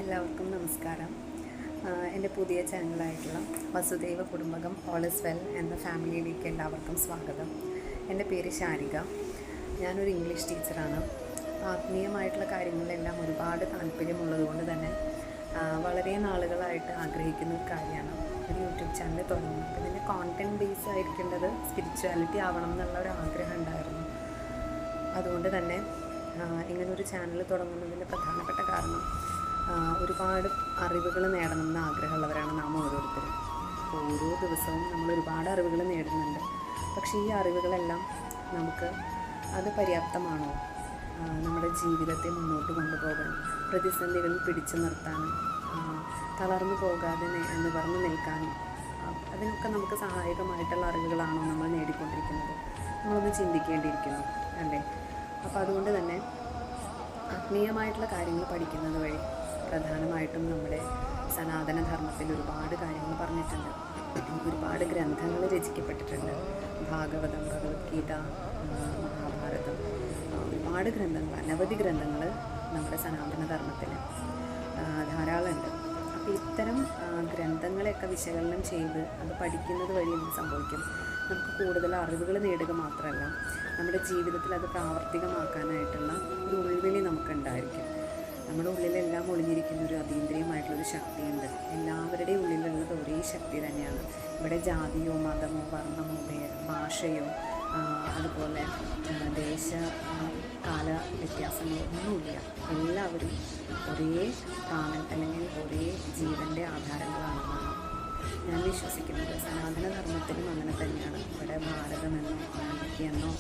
എല്ലാവർക്കും നമസ്കാരം. എൻ്റെ പുതിയ ചാനലായിട്ടുള്ള വസുദൈവ കുടുംബകം ഓൾ ഇസ് വെൽ എന്ന ഫാമിലിയിലേക്ക് എല്ലാവർക്കും സ്വാഗതം. എൻ്റെ പേര് ശാരിക. ഞാനൊരു ഇംഗ്ലീഷ് ടീച്ചറാണ്. ആത്മീയമായിട്ടുള്ള കാര്യങ്ങളിലെല്ലാം ഒരുപാട് താല്പര്യമുള്ളതുകൊണ്ട് തന്നെ വളരെ നാളുകളായിട്ട് ആഗ്രഹിക്കുന്ന ഒരു കാര്യമാണ് ഒരു യൂട്യൂബ് ചാനൽ തുടങ്ങുന്നത്. അപ്പോൾ ഇതിൻ്റെ കോണ്ടൻറ്റ് ബേസ് ആയിരിക്കേണ്ടത് സ്പിരിച്വാലിറ്റി ആവണം എന്നുള്ള ഒരു ആഗ്രഹം ഉണ്ടായിരുന്നു. അതുകൊണ്ട് തന്നെ ഇങ്ങനൊരു ചാനൽ തുടങ്ങുന്നതിൻ്റെ പ്രധാനപ്പെട്ട കാരണം ഒരുപാട് അറിവുകൾ നേടണമെന്ന് ആഗ്രഹമുള്ളവരാണ് നാം ഓരോരുത്തരും. അപ്പോൾ ഓരോ ദിവസവും നമ്മൾ ഒരുപാട് അറിവുകൾ നേടുന്നുണ്ട്. പക്ഷേ ഈ അറിവുകളെല്ലാം നമുക്ക് അത് പര്യാപ്തമാണോ? നമ്മുടെ ജീവിതത്തെ മുന്നോട്ട് കൊണ്ടുപോകാൻ, പ്രതിസന്ധികളിൽ പിടിച്ചു നിർത്താനും, തളർന്നു പോകാതെ നിവർന്നു നിൽക്കാനും അതിനൊക്കെ നമുക്ക് സഹായകമായിട്ടുള്ള അറിവുകളാണോ നമ്മൾ നേടിക്കൊണ്ടിരിക്കുന്നത്? നമ്മളൊന്ന് ചിന്തിക്കേണ്ടിയിരിക്കുന്നു അല്ലേ? അപ്പോൾ അതുകൊണ്ട് തന്നെ ആത്മീയമായിട്ടുള്ള കാര്യങ്ങൾ പഠിക്കുന്നത് വഴി പ്രധാനമായിട്ടും നമ്മുടെ സനാതനധർമ്മത്തിൽ ഒരുപാട് കാര്യങ്ങൾ പറഞ്ഞിട്ടുണ്ട്. ഒരുപാട് ഗ്രന്ഥങ്ങൾ രചിക്കപ്പെട്ടിട്ടുണ്ട്. ഭാഗവതം, ഭഗവത്ഗീത, മഹാഭാരതം, ഒരുപാട് ഗ്രന്ഥങ്ങൾ, അനവധി ഗ്രന്ഥങ്ങൾ നമ്മുടെ സനാതനധർമ്മത്തിൽ ധാരാളമുണ്ട്. അപ്പോൾ ഇത്തരം ഗ്രന്ഥങ്ങളെയൊക്കെ വിശകലനം ചെയ്ത് അത് പഠിക്കുന്നത് വഴി എന്ത് സംഭവിക്കും? നമുക്ക് കൂടുതൽ അറിവുകൾ നേടുക മാത്രമല്ല, നമ്മുടെ ജീവിതത്തിൽ അത് പ്രാവർത്തികമാക്കാനായിട്ടുള്ള ഒരു ഉൾവിളി നമുക്കുണ്ടായിരിക്കും. നമ്മുടെ ഉള്ളിലെല്ലാം ഒളിഞ്ഞിരിക്കുന്ന ഒരു അതീന്ദ്രിയമായിട്ടുള്ളൊരു ശക്തിയുണ്ട്. എല്ലാവരുടെയും ഉള്ളിലുള്ളത് ഒരേ ശക്തി തന്നെയാണ്. ഇവിടെ ജാതിയോ മതമോ വർണ്ണമോ ഭാഷയോ അതുപോലെ ദേശ കാല വ്യത്യാസങ്ങളോ ഒന്നുമില്ല. എല്ലാവരും ഒരേ പ്രാണൻ അല്ലെങ്കിൽ ഒരേ ജീവൻ്റെ ആധാരങ്ങളാണെന്നാണ് ഞാൻ വിശ്വസിക്കുന്നത്. സനാതനധർമ്മത്തിലും അങ്ങനെ തന്നെയാണ്. ഇവിടെ ഭാരതമെന്നോ അമേരിക്കയെന്നോ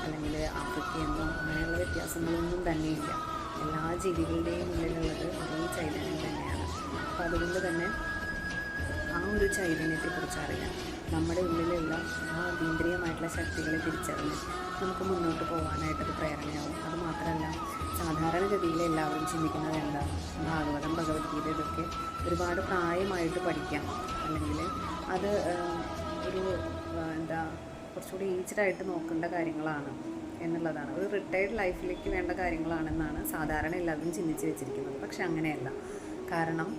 അല്ലെങ്കിൽ ആഫ്രിക്കയെന്നോ അങ്ങനെയുള്ള വ്യത്യാസങ്ങളൊന്നും തന്നെയില്ല. എല്ലാ ജീവികളുടെയും ഉള്ളിലുള്ളത് ഒരേ ചൈതന്യം തന്നെയാണ്. അപ്പോൾ അതുകൊണ്ട് തന്നെ ആ ഒരു ചൈതന്യത്തെക്കുറിച്ച് അറിയാം. നമ്മുടെ ഉള്ളിലുള്ള ആ അതീന്ദ്രിയമായിട്ടുള്ള ശക്തികളെ തിരിച്ചറിഞ്ഞ് നമുക്ക് മുന്നോട്ട് പോകാനായിട്ടത് പ്രേരണയാവും. അതുമാത്രമല്ല, സാധാരണഗതിയിൽ എല്ലാവരും ചിന്തിക്കുന്നത് എന്താ, ഭാഗവതം, ഭഗവത്ഗീത ഇതൊക്കെ ഒരുപാട് പ്രായമായിട്ട് പഠിക്കാം, അല്ലെങ്കിൽ അത് ഒരു കുറച്ചുകൂടി ഏജ്ഡായിട്ട് നോക്കേണ്ട കാര്യങ്ങളാണ് എന്നുള്ളതാണ്. ഒരു റിട്ടയർഡ് ലൈഫിലേക്ക് വേണ്ട കാര്യങ്ങളാണെന്നാണ് സാധാരണ എല്ലാവരും ചിന്തിച്ച് വെച്ചിരിക്കുന്നത്. പക്ഷെ അങ്ങനെയല്ല. കാരണം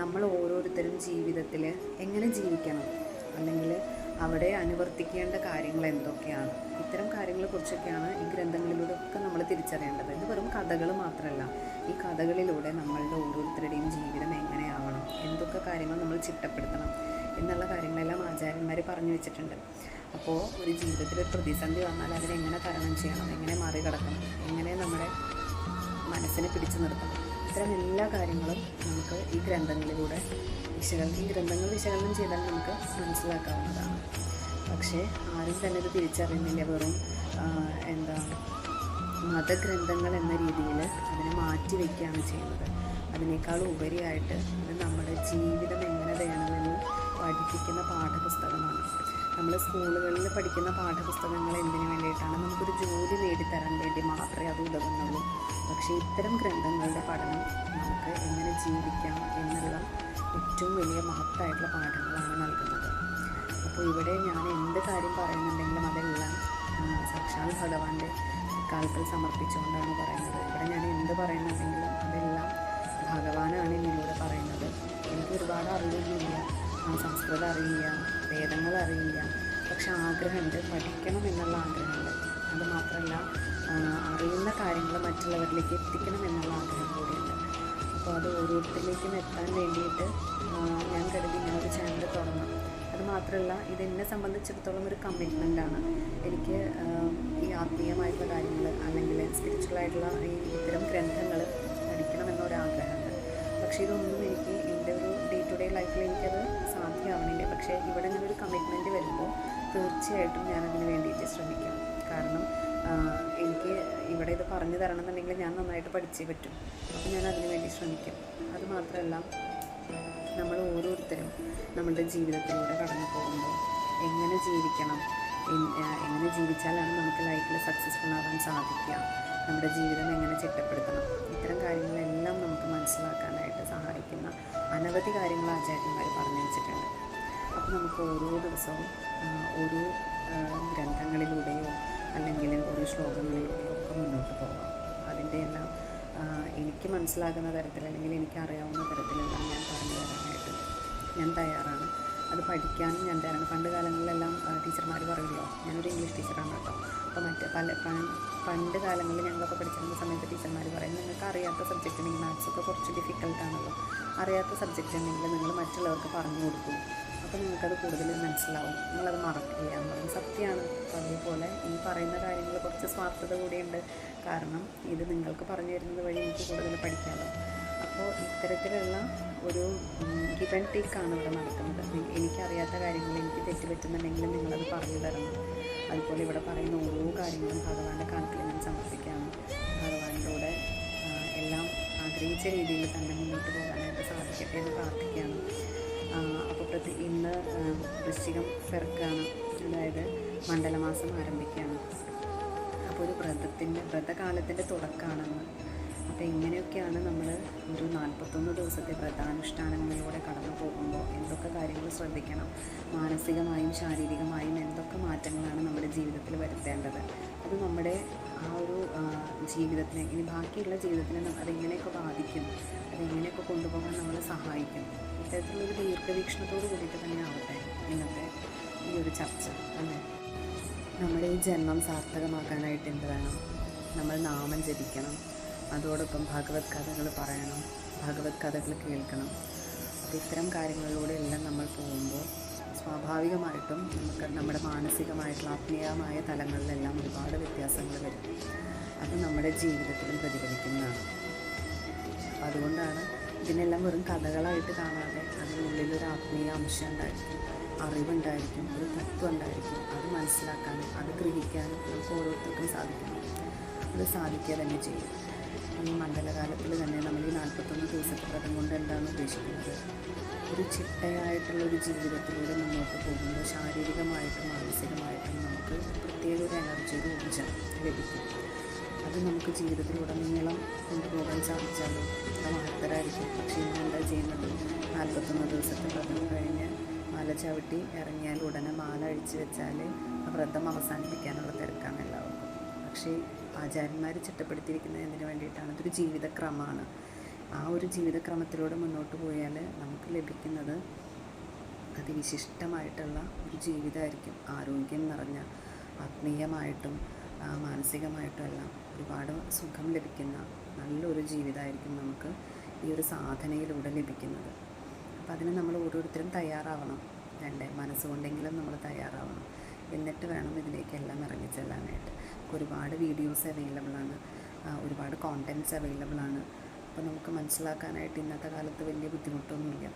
നമ്മൾ ഓരോരുത്തരും ജീവിതത്തിൽ എങ്ങനെ ജീവിക്കണം, അല്ലെങ്കിൽ അവിടെ അനുവർത്തിക്കേണ്ട കാര്യങ്ങൾ എന്തൊക്കെയാണ്, ഇത്തരം കാര്യങ്ങളെക്കുറിച്ചൊക്കെയാണ് ഈ ഗ്രന്ഥങ്ങളിലൂടെ ഒക്കെ നമ്മൾ തിരിച്ചറിയേണ്ടത്. ഇത് വെറും കഥകൾ മാത്രമല്ല. ഈ കഥകളിലൂടെ നമ്മളുടെ ഓരോരുത്തരുടെയും ജീവിതം എങ്ങനെയാവണം, എന്തൊക്കെ കാര്യങ്ങൾ നമ്മൾ ചിട്ടപ്പെടുത്തണം എന്നുള്ള കാര്യങ്ങളെല്ലാം ആചാര്യന്മാർ പറഞ്ഞു വെച്ചിട്ടുണ്ട്. അപ്പോൾ ഒരു ജീവിതത്തിൽ ഒരു പ്രതിസന്ധി വന്നാൽ അതിനെങ്ങനെ തരണം ചെയ്യണം, എങ്ങനെ മറികടക്കണം, എങ്ങനെ നമ്മുടെ മനസ്സിനെ പിടിച്ചു നിർത്തണം, ഇത്തരം എല്ലാ കാര്യങ്ങളും നമുക്ക് ഈ ഗ്രന്ഥങ്ങളിലൂടെ ഗ്രന്ഥങ്ങൾ വിശകലനം ചെയ്താൽ നമുക്ക് മനസ്സിലാക്കാവുന്നതാണ്. പക്ഷേ ആരും തന്നെ ഇത് തിരിച്ചറിയുന്നില്ല. വെറും മതഗ്രന്ഥങ്ങൾ എന്ന രീതിയിൽ അതിനെ മാറ്റി വയ്ക്കുകയാണ് ചെയ്യുന്നത്. അതിനേക്കാൾ ഉപരിയായിട്ട് ഇത് നമ്മുടെ ജീവിതം എങ്ങനെ വേണമെന്ന് പഠിപ്പിക്കുന്ന പാഠപുസ്തകമാണ്. നമ്മൾ സ്കൂളുകളിൽ പഠിക്കുന്ന പാഠപുസ്തകങ്ങൾ എന്തിനു വേണ്ടിയിട്ടാണ്? നമുക്കൊരു ജോലി നേടിത്തരാൻ വേണ്ടി മാത്രമേ അത് ഉതകുന്നുള്ളൂ. പക്ഷേ ഇത്തരം ഗ്രന്ഥങ്ങളുടെ പഠനം നമുക്ക് എങ്ങനെ ജീവിക്കാം എന്നുള്ള ഏറ്റവും വലിയ മഹത്തായിട്ടുള്ള പാഠങ്ങളാണ് നൽകുന്നത്. അപ്പോൾ ഇവിടെ ഞാൻ എന്ത് കാര്യം പറയുന്നുണ്ടെങ്കിലും അതെല്ലാം സാക്ഷാൽ ഭഗവാന്റെ കാൽക്കൽ സമർപ്പിച്ചുകൊണ്ടാണ് പറയുന്നത്. ഇവിടെ ഞാൻ എന്ത് പറയുന്നുണ്ടെങ്കിലും അതെല്ലാം ഭഗവാനാണ് എന്നിലൂടെ പറയുന്നത്. എനിക്ക് ഒരുപാട് അറിവൊന്നുമില്ല, സംസ്കൃതം അറിയില്ല, വേദങ്ങൾ അറിയില്ല, പക്ഷെ ആഗ്രഹമുണ്ട്, പഠിക്കണം എന്നുള്ള ആഗ്രഹമുണ്ട്. അതുമാത്രമല്ല, അറിയുന്ന കാര്യങ്ങൾ മറ്റുള്ളവരിലേക്ക് എത്തിക്കണം എന്നുള്ള ആഗ്രഹം കൂടിയുണ്ട്. അപ്പോൾ അത് ഓരോരുത്തരിലേക്കും എത്താൻ വേണ്ടിയിട്ട് ഞാൻ കരുതി ഇങ്ങനൊരു ചാനൽ തുറന്നു. അതുമാത്രമല്ല, ഇതെന്നെ സംബന്ധിച്ചിടത്തോളം ഒരു കമ്മിറ്റ്മെൻറ്റാണ്. എനിക്ക് ഈ ആത്മീയമായിട്ടുള്ള കാര്യങ്ങൾ അല്ലെങ്കിൽ സ്പിരിച്വലായിട്ടുള്ള ഇത്തരം ഗ്രന്ഥങ്ങൾ പഠിക്കണമെന്നൊരാഗ്രഹമുണ്ട്. പക്ഷേ ഇതൊന്നും എനിക്ക് എൻ്റെ ഒരു ഡേ ടു ഡേ ലൈഫിൽ എനിക്കത് സാധ്യമാവണില്ല. പക്ഷേ ഇവിടെ ഇങ്ങനൊരു കമ്മിറ്റ്മെൻറ്റ് വരുമ്പോൾ തീർച്ചയായിട്ടും ഞാനതിന് വേണ്ടിയിട്ട് ശ്രമിക്കാം. കാരണം എനിക്ക് ഇവിടെ ഇത് പറഞ്ഞു തരണം എന്നുണ്ടെങ്കിൽ ഞാൻ നന്നായിട്ട് പഠിച്ചേ പറ്റും. അപ്പോൾ ഞാൻ അതിന് വേണ്ടി ശ്രമിക്കും. അതുമാത്രമല്ല, നമ്മൾ ഓരോരുത്തരും നമ്മളുടെ ജീവിതത്തിലൂടെ കടന്നു പോകുമ്പോൾ എങ്ങനെ ജീവിക്കണം, എങ്ങനെ ജീവിച്ചാലാണ് നമുക്ക് ലൈഫിൽ സക്സസ്ഫുൾ ആവാൻ സാധിക്കുക, നമ്മുടെ ജീവിതം എങ്ങനെ ചിട്ടപ്പെടുത്തണം, ഇത്തരം കാര്യങ്ങളെല്ലാം നമുക്ക് മനസ്സിലാക്കാനായിട്ട് സഹായിക്കുന്ന അനവധി കാര്യങ്ങൾ ആചാര്യന്മാർ പറഞ്ഞു വെച്ചിട്ടുണ്ട്. അപ്പോൾ നമുക്ക് ഓരോ ദിവസവും ഓരോ ഗ്രന്ഥങ്ങളിലൂടെയോ അല്ലെങ്കിൽ ഓരോ ശ്ലോകങ്ങളിലൂടെയോ ഒക്കെ മുന്നോട്ട് പോകാം. അതിൻ്റെ എല്ലാം എനിക്ക് മനസ്സിലാകുന്ന തരത്തിൽ അല്ലെങ്കിൽ എനിക്കറിയാവുന്ന തരത്തിലെല്ലാം ഞാൻ പറഞ്ഞു തരാനായിട്ട് ഞാൻ തയ്യാറാണ്. അത് പഠിക്കാനും ഞാൻ തയ്യാറാണ്. പണ്ട് കാലങ്ങളിലെല്ലാം ടീച്ചർമാർ പറയുമല്ലോ, ഞാനൊരു ഇംഗ്ലീഷ് ടീച്ചറാണ് കേട്ടോ. അപ്പോൾ പണ്ട് കാലങ്ങളിൽ ഞങ്ങളൊക്കെ പഠിച്ചിരുന്ന സമയത്ത് ടീച്ചർമാർ പറയും, നിങ്ങൾക്ക് അറിയാത്ത സബ്ജക്റ്റ് ഉണ്ടെങ്കിൽ മാത്സൊക്കെ കുറച്ച് ഡിഫിക്കൽട്ടാണല്ലോ, അറിയാത്ത സബ്ജക്റ്റ് ഉണ്ടെങ്കിൽ നിങ്ങൾ മറ്റുള്ളവർക്ക് പറഞ്ഞു കൊടുക്കും, അപ്പോൾ നിങ്ങൾക്കത് കൂടുതൽ മനസ്സിലാവും, നിങ്ങളത് മറക്കില്ല എന്ന് പറയും. സത്യമാണ്. അപ്പോൾ അതേപോലെ ഈ പറയുന്ന കാര്യങ്ങൾ കുറച്ച് സ്വാർത്ഥത കൂടിയുണ്ട്. കാരണം ഇത് നിങ്ങൾക്ക് പറഞ്ഞു തരുന്നത് വഴി എനിക്ക് കൂടുതൽ പഠിക്കാമല്ലോ. അപ്പോൾ ഇത്തരത്തിലുള്ള ഒരു ഗിവ് ആൻഡ് ടേക്കാണ് ഇവിടെ നടക്കുന്നത്. എനിക്കറിയാത്ത കാര്യങ്ങൾ എനിക്ക് തെറ്റുപറ്റുന്നുണ്ടെങ്കിലും നിങ്ങളത് പറഞ്ഞു തരണം. അതുപോലെ ഇവിടെ പറയുന്ന ഓരോ കാര്യങ്ങളും ഭഗവാന്റെ കാൽക്കൽ ഞാൻ സമർപ്പിക്കുകയാണ്. ഭഗവാന്റെ കൂടെ എല്ലാം ആഗ്രഹിച്ച രീതിയിൽ തന്നെ മുന്നോട്ട് പോകാനായിട്ട് സാധിക്കട്ടെ എന്ന് പ്രാർത്ഥിക്കുകയാണ്. അപ്പോൾ ഇന്ന് വൃശ്ചികം പിറക്കുകയാണ്, അതായത് മണ്ഡലമാസം ആരംഭിക്കുകയാണ്. അപ്പോൾ ഒരു വ്രതകാലത്തിൻ്റെ തുടക്കമാണെന്ന്. അപ്പോൾ ഇങ്ങനെയൊക്കെയാണ് നമ്മൾ ഒരു 41 ദിവസത്തെ വ്രതാനുഷ്ഠാനങ്ങളിലൂടെ കടന്നു പോകുമ്പോൾ എന്തൊക്കെ കാര്യങ്ങൾ ശ്രദ്ധിക്കണം, മാനസികമായും ശാരീരികമായും എന്തൊക്കെ മാറ്റങ്ങളാണ് നമ്മുടെ ജീവിതത്തിൽ വരുത്തേണ്ടത്, അത് നമ്മുടെ ആ ഒരു ജീവിതത്തിനെ, ഇനി ബാക്കിയുള്ള ജീവിതത്തിനെ അതെങ്ങനെയൊക്കെ ബാധിക്കും, അതെങ്ങനെയൊക്കെ കൊണ്ടുപോകാൻ നമ്മളെ സഹായിക്കും, ഇത്തരത്തിലൊരു ദീർഘവീക്ഷണത്തോട് കൂടിയിട്ട് തന്നെ ആവട്ടെ ഇന്നത്തെ ഈ ഒരു ചർച്ച അല്ലേ. നമ്മുടെ ഈ ജന്മം സാർത്ഥകമാക്കാനായിട്ട് എന്ത് വേണം? നമ്മൾ നാമം ജപിക്കണം, അതോടൊപ്പം ഭഗവത് കഥകൾ പറയണം, ഭഗവത് കഥകൾ കേൾക്കണം. അപ്പോൾ ഇത്തരം കാര്യങ്ങളിലൂടെ എല്ലാം നമ്മൾ പോകുമ്പോൾ സ്വാഭാവികമായിട്ടും നമുക്ക് നമ്മുടെ മാനസികമായിട്ടുള്ള ആത്മീയമായ തലങ്ങളിലെല്ലാം ഒരുപാട് വ്യത്യാസങ്ങൾ വരും. അത് നമ്മുടെ ജീവിതത്തിലും പ്രതിഫലിക്കുന്നതാണ്. അപ്പോൾ അതുകൊണ്ടാണ് ഇതിനെല്ലാം വെറും കഥകളായിട്ട് കാണാതെ അതിനുള്ളിലൊരു ആത്മീയ അംശം ഉണ്ടായിരിക്കും, അറിവുണ്ടായിരിക്കും, ഒരു തത്വം ഉണ്ടായിരിക്കും. അത് മനസ്സിലാക്കാനും അത് ഗ്രഹിക്കാനും നമുക്ക് ഓരോരുത്തർക്കും സാധിക്കണം. അത് സാധിക്കുക തന്നെ ചെയ്യും. ഈ മണ്ഡലകാലത്തിൽ തന്നെ നമ്മൾ ഈ 41 ദിവസത്തെ വ്രതം കൊണ്ട് എന്താണ് ഉദ്ദേശിക്കുന്നത്? ഒരു ചിട്ടയായിട്ടുള്ളൊരു ജീവിതത്തിലൂടെ മുന്നോട്ട് പോകുമ്പോൾ ശാരീരികമായിട്ടും മാനസികമായിട്ടും നമുക്ക് പ്രത്യേക ഒരു എനർജി, ഒരു ഊർജ്ജം ലഭിക്കും. അത് നമുക്ക് ജീവിതത്തിലുടനീളം കൊണ്ടുപോകാൻ സാധിച്ചാലും അത് മഹത്തരായിരിക്കും. പക്ഷേ ഇന്ന് എന്താ ചെയ്യുന്നത്? 41 ദിവസത്തെ വ്രതം കഴിഞ്ഞ് മാല ചവിട്ടി ഇറങ്ങിയാൽ ഉടനെ മാല അഴിച്ച് വെച്ചാൽ ആ വ്രതം അവസാനിപ്പിക്കാനുള്ള തിരക്കാണ് എല്ലാവർക്കും. പക്ഷേ ആചാര്യന്മാർ ചിട്ടപ്പെടുത്തിയിരിക്കുന്നത് എന്തിനു വേണ്ടിയിട്ടാണ്? ഇതൊരു ജീവിതക്രമമാണ്. ആ ഒരു ജീവിതക്രമത്തിലൂടെ മുന്നോട്ട് പോയാൽ നമുക്ക് ലഭിക്കുന്നത് അതിവിശിഷ്ടമായിട്ടുള്ള ഒരു ജീവിതമായിരിക്കും. ആരോഗ്യം നിറഞ്ഞ, ആത്മീയമായിട്ടും മാനസികമായിട്ടും എല്ലാം ഒരുപാട് സുഖം ലഭിക്കുന്ന നല്ലൊരു ജീവിതമായിരിക്കും നമുക്ക് ഈ ഒരു സാധനയിലൂടെ ലഭിക്കുന്നത്. അപ്പം അതിന് നമ്മൾ ഓരോരുത്തരും തയ്യാറാവണം. മനസ്സുകൊണ്ടെങ്കിലും നമ്മൾ തയ്യാറാവണം. എന്നിട്ട് വേണം ഇതിലേക്കെല്ലാം ഇറങ്ങിച്ചെല്ലാനായിട്ട്. ഒരുപാട് വീഡിയോസ് അവൈലബിളാണ്, ഒരുപാട് കോണ്ടൻറ്റ്സ് അവൈലബിളാണ്. അപ്പോൾ നമുക്ക് മനസ്സിലാക്കാനായിട്ട് ഇന്നത്തെ കാലത്ത് വലിയ ബുദ്ധിമുട്ടൊന്നുമില്ല.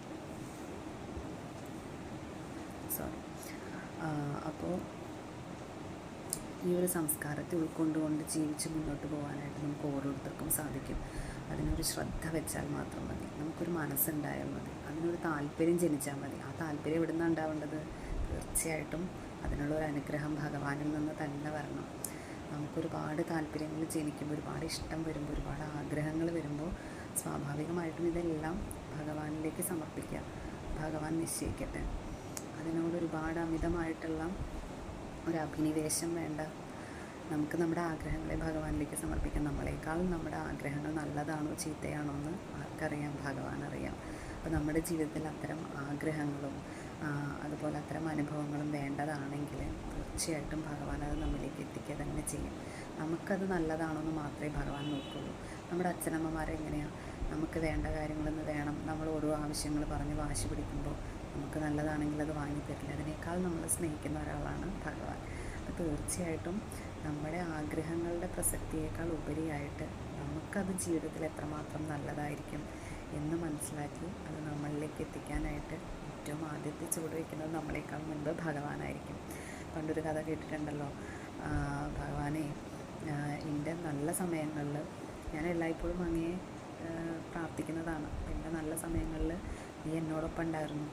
അപ്പോൾ ഈ ഒരു സംസ്കാരത്തെ ഉൾക്കൊണ്ടുകൊണ്ട് ജീവിച്ച് മുന്നോട്ട് പോകാനായിട്ട് നമുക്ക് ഓരോരുത്തർക്കും സാധിക്കും. അതിനൊരു ശ്രദ്ധ വെച്ചാൽ മാത്രം മതി. നമുക്കൊരു മനസ്സുണ്ടായാൽ മതി, അതിനൊരു താല്പര്യം ജനിച്ചാൽ മതി. ആ താല്പര്യം എവിടെ നിന്നാണ് ഉണ്ടാവേണ്ടത്? തീർച്ചയായിട്ടും അതിനുള്ളൊരു അനുഗ്രഹം ഭഗവാനിൽ നിന്ന് തന്നെ വരണം. നമുക്കൊരുപാട് താല്പര്യങ്ങൾ ജനിക്കുമ്പോൾ, ഒരുപാട് ഇഷ്ടം വരുമ്പോൾ, ഒരുപാട് ആഗ്രഹങ്ങൾ വരുമ്പോൾ സ്വാഭാവികമായിട്ടും ഇതെല്ലാം ഭഗവാനിലേക്ക് സമർപ്പിക്കുക. ഭഗവാൻ നിശ്ചയിക്കട്ടെ. അതിനോട് ഒരുപാട് അമിതമായിട്ടുള്ള ഒരു അഭിനിവേശം വേണ്ട. നമുക്ക് നമ്മുടെ ആഗ്രഹങ്ങളെ ഭഗവാനിലേക്ക് സമർപ്പിക്കാം. നമ്മളെക്കാൾ നമ്മുടെ ആഗ്രഹങ്ങൾ നല്ലതാണോ ചീത്തയാണോ എന്ന് ആർക്കറിയാം? ഭഗവാൻ അറിയാം. അപ്പോൾ നമ്മുടെ ജീവിതത്തിൽ അത്തരം ആഗ്രഹങ്ങളും അതുപോലെ അത്തരം അനുഭവങ്ങളും വേണ്ടതാണെങ്കിൽ തീർച്ചയായിട്ടും ഭഗവാൻ അത് നമ്മളിലേക്ക് എത്തിക്കുക തന്നെ ചെയ്യും. നമുക്കത് നല്ലതാണോ എന്ന് മാത്രമേ ഭഗവാൻ നോക്കുള്ളൂ. നമ്മുടെ അച്ഛനമ്മമാരെ എങ്ങനെയാണ്? നമുക്ക് വേണ്ട കാര്യങ്ങളൊന്ന് വേണം, നമ്മൾ ഓരോ ആവശ്യങ്ങൾ പറഞ്ഞ് വാശി പിടിക്കുമ്പോൾ നമുക്ക് നല്ലതാണെങ്കിൽ അത് വാങ്ങിത്തരില്ല. അതിനേക്കാൾ നമ്മൾ സ്നേഹിക്കുന്ന ഒരാളാണ് ഭഗവാൻ. അപ്പോൾ തീർച്ചയായിട്ടും നമ്മുടെ ആഗ്രഹങ്ങളുടെ പ്രസക്തിയേക്കാൾ ഉപരിയായിട്ട് നമുക്കത് ജീവിതത്തിൽ എത്രമാത്രം നല്ലതായിരിക്കും എന്ന് മനസ്സിലാക്കി അത് നമ്മളിലേക്ക് എത്തിക്കാനായിട്ട് ഏറ്റവും ആദ്യത്തെ ചുവട് വയ്ക്കുന്നത് നമ്മളെക്കാൾ മുൻപ് ഭഗവാനായിരിക്കും. പണ്ടൊരു കഥ കേട്ടിട്ടുണ്ടല്ലോ, ഭഗവാനെ എൻ്റെ നല്ല സമയങ്ങളിൽ ഞാൻ എല്ലായ്പ്പോഴും അങ്ങയെ പ്രാർത്ഥിക്കുന്നതാണ്. എൻ്റെ നല്ല സമയങ്ങളിൽ നീ എന്നോടൊപ്പം ഉണ്ടായിരുന്നു.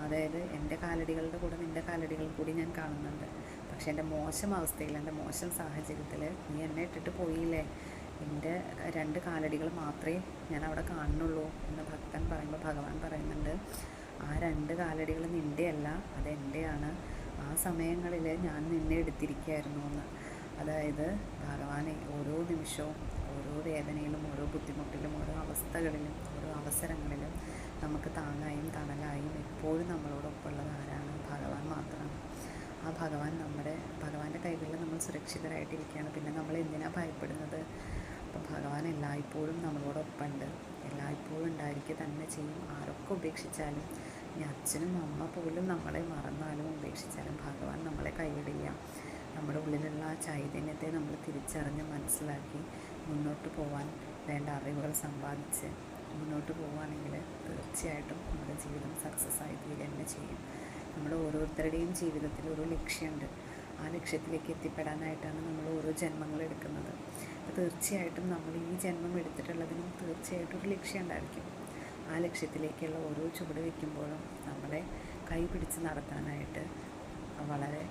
അതായത് എൻ്റെ കാലടികളുടെ കൂടെ നിൻ്റെ കാലടികൾ കൂടി ഞാൻ കാണുന്നുണ്ട്. പക്ഷേ എൻ്റെ മോശം അവസ്ഥയിൽ, എൻ്റെ മോശം സാഹചര്യത്തിൽ നീ എന്നെ ഇട്ടിട്ട് പോയില്ലേ, എൻ്റെ 2 കാലടികൾ മാത്രമേ ഞാൻ അവിടെ കാണുന്നുള്ളൂ എന്ന് ഭക്തൻ പറയുമ്പോൾ ഭഗവാൻ പറയുന്നുണ്ട്, ആ 2 കാലടികൾ നിൻ്റെയല്ല, അതെൻ്റെയാണ്. ആ സമയങ്ങളിൽ ഞാൻ നിന്നെ എടുത്തിരിക്കുകയായിരുന്നു എന്ന്. അതായത് ഭഗവാനെ ഓരോ നിമിഷവും ഓരോ വേദനയിലും ഓരോ ബുദ്ധിമുട്ടിലും ഓരോ അവസ്ഥകളിലും ഓരോ അവസരങ്ങളിലും നമുക്ക് താങ്ങായും തണലായും എപ്പോഴും നമ്മളോടൊപ്പമുള്ളത് ആരാണ്? ഭഗവാൻ മാത്രമാണ്. ആ ഭഗവാന്റെ കൈകളിൽ നമ്മൾ സുരക്ഷിതരായിട്ടിരിക്കുകയാണ്. പിന്നെ നമ്മൾ എന്തിനാണ് ഭയപ്പെടുന്നത്? അപ്പം ഭഗവാൻ എല്ലായ്പ്പോഴും നമ്മളോടൊപ്പമുണ്ട്, എല്ലായ്പ്പോഴും ഉണ്ടായിരിക്കുക തന്നെ ചെയ്യും. ആരൊക്കെ ഉപേക്ഷിച്ചാലും, ഇനി അച്ഛനും അമ്മ പോലും നമ്മളെ മറന്നാലും ഉപേക്ഷിച്ചാലും ഭഗവാൻ നമ്മളെ കൈവിടില്ല. നമ്മുടെ ഉള്ളിലുള്ള ആ ചൈതന്യത്തെ നമ്മൾ തിരിച്ചറിഞ്ഞ് മനസ്സിലാക്കി മുന്നോട്ട് പോകാൻ വേണ്ട അറിവുകൾ സമ്പാദിച്ച് മുന്നോട്ട് പോവുകയാണെങ്കിൽ തീർച്ചയായിട്ടും നമ്മുടെ ജീവിതം സക്സസ് ആയി തീരുക തന്നെ ചെയ്യും. നമ്മുടെ ഓരോരുത്തരുടെയും ജീവിതത്തിൽ ഒരു ലക്ഷ്യമുണ്ട്. ആ ലക്ഷ്യത്തിലേക്ക് എത്തിപ്പെടാനായിട്ടാണ് നമ്മൾ ഓരോ ജന്മങ്ങൾ എടുക്കുന്നത്. അപ്പോൾ തീർച്ചയായിട്ടും നമ്മൾ ഈ ജന്മം എടുത്തിട്ടുള്ളതിനും തീർച്ചയായിട്ടും ഒരു ലക്ഷ്യം ഉണ്ടായിരിക്കും. ആ ലക്ഷ്യത്തിലേക്കുള്ള ഓരോ ചുവട് വയ്ക്കുമ്പോഴും നമ്മളെ കൈ പിടിച്ച് നടത്താനായിട്ട് വളരെ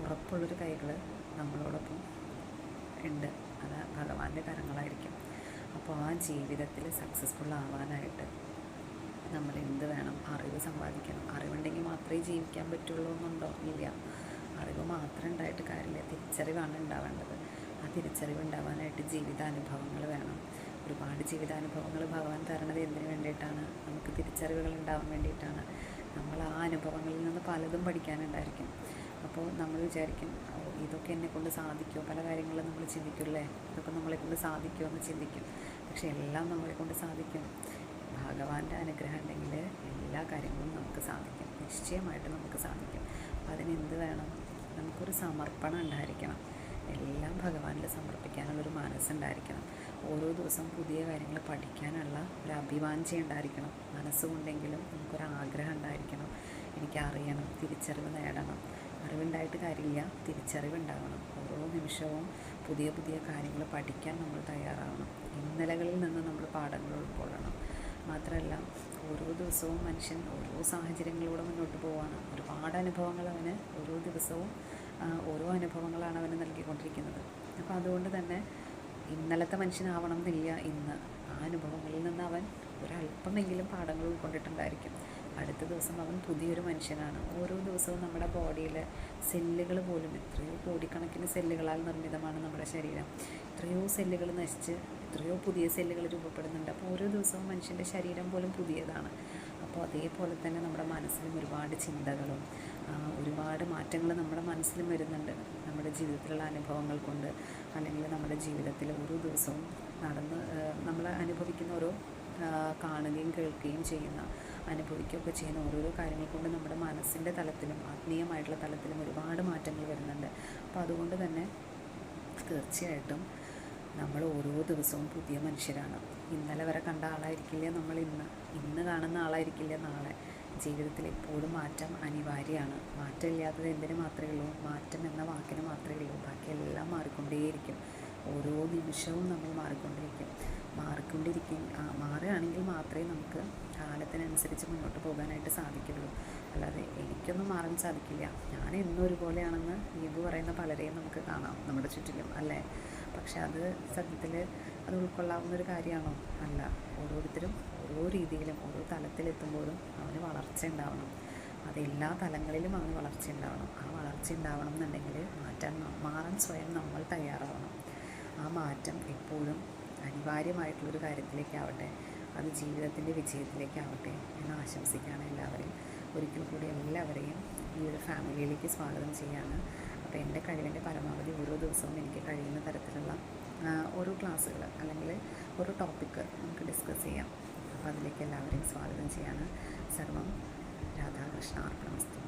ഉറപ്പുള്ളൊരു കൈകൾ നമ്മളോടൊപ്പം ഉണ്ട്. അത് ഭഗവാന്റെ കരങ്ങളായിരിക്കും. അപ്പോൾ ആ ജീവിതത്തിൽ സക്സസ്ഫുൾ ആവാനായിട്ട് നമ്മൾ എന്ത് വേണം? അറിവ് സമ്പാദിക്കണം. അറിവുണ്ടെങ്കിൽ മാത്രമേ ജീവിക്കാൻ പറ്റുള്ളൂ എന്നുണ്ടോ? ഇല്ല. അറിവ് മാത്രം ഉണ്ടായിട്ട് കാര്യമില്ല, തിരിച്ചറിവാണ് ഉണ്ടാവേണ്ടത്. ആ തിരിച്ചറിവ് ഉണ്ടാവാനായിട്ട് ജീവിതാനുഭവങ്ങൾ വേണം. ഒരുപാട് ജീവിതാനുഭവങ്ങൾ ഭഗവാൻ തരണത് എന്തിനു വേണ്ടിയിട്ടാണ്? നമുക്ക് തിരിച്ചറിവുകൾ ഉണ്ടാവാൻ വേണ്ടിയിട്ടാണ്. നമ്മൾ ആ അനുഭവങ്ങളിൽ നിന്ന് പലതും പഠിക്കാനുണ്ടായിരിക്കും. അപ്പോൾ നമ്മൾ വിചാരിക്കും, ഇതൊക്കെ എന്നെക്കൊണ്ട് സാധിക്കുമോ? പല കാര്യങ്ങളും നമ്മൾ ചിന്തിക്കില്ലേ, ഇതൊക്കെ നമ്മളെക്കൊണ്ട് സാധിക്കുമോ എന്ന് ചിന്തിക്കും. പക്ഷെ എല്ലാം നമ്മളെക്കൊണ്ട് സാധിക്കും. ഭഗവാന്റെ അനുഗ്രഹം ഉണ്ടെങ്കിൽ എല്ലാ കാര്യങ്ങളും നമുക്ക് സാധിക്കും, നിശ്ചയമായിട്ട് നമുക്ക് സാധിക്കും. അപ്പോൾ അതിനെന്ത് വേണം? നമുക്കൊരു സമർപ്പണം ഉണ്ടായിരിക്കണം. എല്ലാം ഭഗവാനിൽ സമർപ്പിക്കാനുള്ളൊരു മനസ്സുണ്ടായിരിക്കണം. ഓരോ ദിവസം പുതിയ കാര്യങ്ങൾ പഠിക്കാനുള്ള ഒരു അഭിവാഞ്ച ഉണ്ടായിരിക്കണം. മനസ്സുകൊണ്ടെങ്കിലും നമുക്കൊരാഗ്രഹം ഉണ്ടായിരിക്കണം. എനിക്കറിയണം, തിരിച്ചറിവ് നേടണം. അറിവുണ്ടായിട്ട് കാര്യമില്ല, തിരിച്ചറിവുണ്ടാകണം. ഓരോ നിമിഷവും പുതിയ പുതിയ കാര്യങ്ങൾ പഠിക്കാൻ നമ്മൾ തയ്യാറാവണം. ഇന്നലകളിൽ നിന്ന് നമ്മൾ പാഠങ്ങൾ ഉൾക്കൊള്ളണം. മാത്രമല്ല, ഓരോ ദിവസവും മനുഷ്യൻ ഓരോ സാഹചര്യങ്ങളിലൂടെ മുന്നോട്ട് പോവുകയാണ്. ഒരുപാട് അനുഭവങ്ങൾ അവന് ഓരോ ദിവസവും ഓരോ അനുഭവങ്ങളാണ് അവന് നൽകിക്കൊണ്ടിരിക്കുന്നത്. അപ്പോൾ അതുകൊണ്ട് തന്നെ ഇന്നലത്തെ മനുഷ്യനാവണം എന്നില്ല ഇന്ന്. ആ അനുഭവങ്ങളിൽ നിന്ന് അവൻ ഒരല്പമെങ്കിലും പാഠങ്ങൾ ഉൾക്കൊണ്ടിട്ടുണ്ടായിരിക്കും. അടുത്ത ദിവസം അവൻ പുതിയൊരു മനുഷ്യനാണ്. ഓരോ ദിവസവും നമ്മുടെ ബോഡിയിലെ സെല്ലുകൾ പോലും എത്രയോ കോടിക്കണക്കിന് സെല്ലുകളാൽ നിർമ്മിതമാണ് നമ്മുടെ ശരീരം. എത്രയോ സെല്ലുകൾ നശിച്ച് എത്രയോ പുതിയ സെല്ലുകൾ രൂപപ്പെടുന്നുണ്ട്. അപ്പോൾ ഓരോ ദിവസവും മനുഷ്യൻ്റെ ശരീരം പോലും പുതിയതാണ്. അപ്പോൾ അതേപോലെ തന്നെ നമ്മുടെ മനസ്സിലും ഒരുപാട് ചിന്തകളും ഒരുപാട് മാറ്റങ്ങൾ നമ്മുടെ മനസ്സിലും വരുന്നുണ്ട്. നമ്മുടെ ജീവിതത്തിലുള്ള അനുഭവങ്ങൾ കൊണ്ട്, അല്ലെങ്കിൽ നമ്മുടെ ജീവിതത്തിൽ ഓരോ ദിവസവും നമ്മൾ അനുഭവിക്കുന്ന ഓരോ കാണുകയും കേൾക്കുകയും ചെയ്യുന്ന, അനുഭവിക്കുകയൊക്കെ ചെയ്യുന്ന ഓരോരോ കാര്യങ്ങൾ കൊണ്ട് നമ്മുടെ മനസ്സിൻ്റെ തലത്തിലും ആത്മീയമായിട്ടുള്ള തലത്തിലും ഒരുപാട് മാറ്റങ്ങൾ വരുന്നുണ്ട്. അപ്പോൾ അതുകൊണ്ട് തന്നെ തീർച്ചയായിട്ടും നമ്മൾ ഓരോ ദിവസവും പുതിയ മനുഷ്യരാണ്. ഇന്നലെ വരെ കണ്ട ആളായിരിക്കില്ല നമ്മൾ ഇന്ന് കാണുന്ന ആളായിരിക്കില്ല നാളെ. ജീവിതത്തിൽ എപ്പോഴും മാറ്റം അനിവാര്യമാണ്. മാറ്റമില്ലാത്തത് എന്തിനു മാത്രമേ ഉള്ളൂ? മാറ്റം എന്ന വാക്കിന് മാത്രമേ ഉള്ളൂ. ബാക്കിയെല്ലാം മാറിക്കൊണ്ടേയിരിക്കും. ഓരോ നിമിഷവും നമ്മൾ മാറിക്കൊണ്ടിരിക്കും. മാറുകയാണെങ്കിൽ മാത്രമേ നമുക്ക് കാലത്തിനനുസരിച്ച് മുന്നോട്ട് പോകാനായിട്ട് സാധിക്കുള്ളൂ. അല്ലാതെ എനിക്കൊന്നും മാറാൻ സാധിക്കില്ല, ഞാൻ എന്നും ഒരുപോലെയാണെന്ന് ഇത് പറയുന്ന പലരെയും നമുക്ക് കാണാം നമ്മുടെ ചുറ്റിലും, അല്ലേ? പക്ഷെ അത് സത്യത്തിൽ അത് ഉൾക്കൊള്ളാവുന്നൊരു കാര്യമാണോ? അല്ല. ഓരോരുത്തരും ഓരോ രീതിയിലും ഓരോ തലത്തിലെത്തുമ്പോഴും അവന് വളർച്ച ഉണ്ടാവണം. അതെല്ലാ തലങ്ങളിലും അവന് വളർച്ച ഉണ്ടാവണം. ആ വളർച്ച ഉണ്ടാവണം എന്നുണ്ടെങ്കിൽ മാറാൻ സ്വയം നമ്മൾ തയ്യാറാവണം. ആ മാറ്റം എപ്പോഴും അനിവാര്യമായിട്ടുള്ളൊരു കാര്യത്തിലേക്കാവട്ടെ, അത് ജീവിതത്തിൻ്റെ വിജയത്തിലേക്കാവട്ടെ എന്ന് ആശംസിക്കുകയാണ് എല്ലാവരെയും. ഒരിക്കൽ കൂടി എല്ലാവരെയും ഈ ഒരു ഫാമിലിയിലേക്ക് സ്വാഗതം ചെയ്യാണ്. അപ്പോൾ എൻ്റെ കഴിവിൻ്റെ പരമാവധി ഓരോ ദിവസവും എനിക്ക് കഴിയുന്ന തരത്തിലുള്ള ഓരോ ക്ലാസ്സുകൾ അല്ലെങ്കിൽ ഓരോ ടോപ്പിക്ക് നമുക്ക് ഡിസ്കസ് ചെയ്യാം. അപ്പോൾ അതിലേക്ക് എല്ലാവരെയും സ്വാഗതം ചെയ്യാണ്. സർവം രാധാകൃഷ്ണ അർപ്പണമസ്തു.